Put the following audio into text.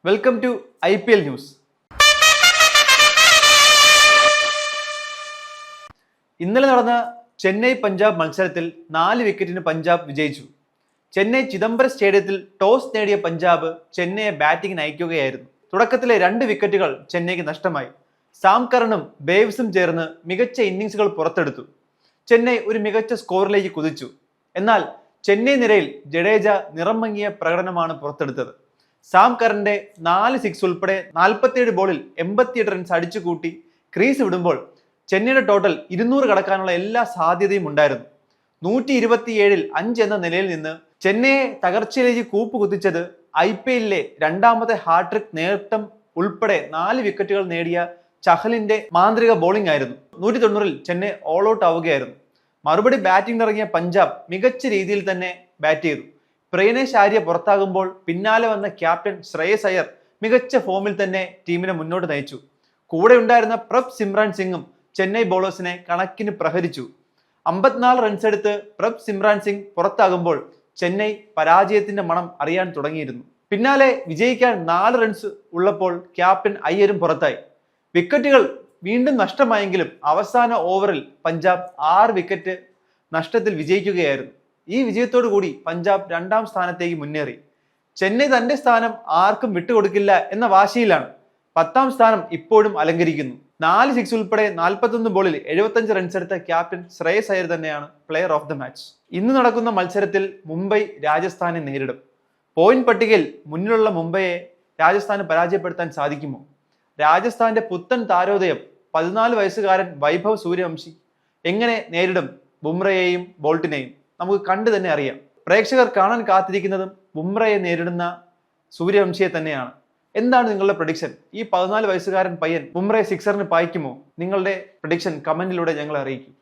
Welcome to IPL news. ഇന്നലെ നടന്ന ചെന്നൈ പഞ്ചാബ് മത്സരത്തിൽ 4 വിക്കറ്റിന് പഞ്ചാബ് വിജയിച്ചു. ചെന്നൈ ചിദംബരം സ്റ്റേഡിയത്തിൽ ടോസ് നേടിയ പഞ്ചാബ് ചെന്നൈയെ ബാറ്റിംഗിന് അയക്കുകയായിരുന്നു. തുടക്കത്തിലെ 2 വിക്കറ്റുകൾ ചെന്നൈക്ക് നഷ്ടമായി. സാം കറണും ബേവ്സും ചേർന്ന് മികച്ച ഇന്നിംഗ്സുകൾ പുറത്തെടുത്തു. ചെന്നൈ ഒരു മികച്ച സ്കോറിലേക്ക് കുതിച്ചു. എന്നാൽ ചെന്നൈ നിരയിൽ ജഡേജ നിറം മങ്ങിയ പ്രകടനമാണ് പുറത്തെടുത്തത്. സാം കറന്റെ 4 സിക്സ് ഉൾപ്പെടെ 47 ബോളിൽ 88 റൺസ് അടിച്ചുകൂട്ടി ക്രീസ് വിടുമ്പോൾ ചെന്നൈയുടെ ടോട്ടൽ 200 കടക്കാനുള്ള എല്ലാ സാധ്യതയും ഉണ്ടായിരുന്നു. 127-ൽ 5 എന്ന നിലയിൽ നിന്ന് ചെന്നൈയെ തകർച്ചയിലേക്ക് കൂപ്പുകുത്തിച്ചത് IPLലെ രണ്ടാമത്തെ ഹാട്രിക് നേട്ടം ഉൾപ്പെടെ 4 വിക്കറ്റുകൾ നേടിയ ചഹലിന്റെ മാന്ത്രിക ബോളിംഗ് ആയിരുന്നു. 190-ൽ ചെന്നൈ ഓൾ ഔട്ട് ആവുകയായിരുന്നു. മറുപടി ബാറ്റിംഗ് ഇറങ്ങിയ പഞ്ചാബ് മികച്ച രീതിയിൽ തന്നെ ബാറ്റ് ചെയ്തു. പ്രേനേഷ് ആര്യ പുറത്താകുമ്പോൾ പിന്നാലെ വന്ന ക്യാപ്റ്റൻ ശ്രേയസ് അയ്യർ മികച്ച ഫോമിൽ തന്നെ ടീമിനെ മുന്നോട്ട് നയിച്ചു. കൂടെ ഉണ്ടായിരുന്ന പ്രഭ് സിമ്രാൻ സിംഗും ചെന്നൈ ബോളേഴ്സിനെ കണക്കിന് പ്രഹരിച്ചു. 54 റൺസ് എടുത്ത് പ്രഭ് സിമ്രാൻ സിംഗ് പുറത്താകുമ്പോൾ ചെന്നൈ പരാജയത്തിന്റെ മണം അറിയാൻ തുടങ്ങിയിരുന്നു. പിന്നാലെ വിജയിക്കാൻ 4 റൺസ് ഉള്ളപ്പോൾ ക്യാപ്റ്റൻ അയ്യരും പുറത്തായി. വിക്കറ്റുകൾ വീണ്ടും നഷ്ടമായെങ്കിലും അവസാന ഓവറിൽ പഞ്ചാബ് 6 വിക്കറ്റ് നഷ്ടത്തിൽ വിജയിക്കുകയായിരുന്നു. ഈ വിജയത്തോടു കൂടി പഞ്ചാബ് 2ാം സ്ഥാനത്തേക്ക് മുന്നേറി. ചെന്നൈ തന്റെ സ്ഥാനം ആർക്കും വിട്ടുകൊടുക്കില്ല എന്ന വാശിയിലാണ്. 10ാം സ്ഥാനം ഇപ്പോഴും അലങ്കരിക്കുന്നു. 4 സിക്സ് ഉൾപ്പെടെ 41 ബോളിൽ 75 റൺസ് എടുത്ത ക്യാപ്റ്റൻ ശ്രേയസ് അയ്യർ തന്നെയാണ് പ്ലെയർ ഓഫ് ദ മാച്ച്. ഇന്ന് നടക്കുന്ന മത്സരത്തിൽ മുംബൈ രാജസ്ഥാനെ നേരിടും. പോയിന്റ് പട്ടികയിൽ മുന്നിലുള്ള മുംബൈയെ രാജസ്ഥാന് പരാജയപ്പെടുത്താൻ സാധിക്കുമോ? രാജസ്ഥാന്റെ പുത്തൻ താരോദയം 14 വയസ്സുകാരൻ വൈഭവ് സൂര്യവംശി എങ്ങനെ നേരിടും ബുംറയെയും ബോൾട്ടിനെയും? നമുക്ക് കണ്ടു തന്നെ അറിയാം. പ്രേക്ഷകർ കാണാൻ കാത്തിരിക്കുന്നതും ബുംറയെ നേരിടുന്ന സൂര്യവംശിയെ തന്നെയാണ്. എന്താണ് നിങ്ങളുടെ പ്രഡിക്ഷൻ? ഈ 14 വയസ്സുകാരൻ പയ്യൻ ബുംറയെ സിക്സറിന് പായിക്കുമോ? നിങ്ങളുടെ പ്രഡിക്ഷൻ കമന്റിലൂടെ ഞങ്ങളെ അറിയിക്കും.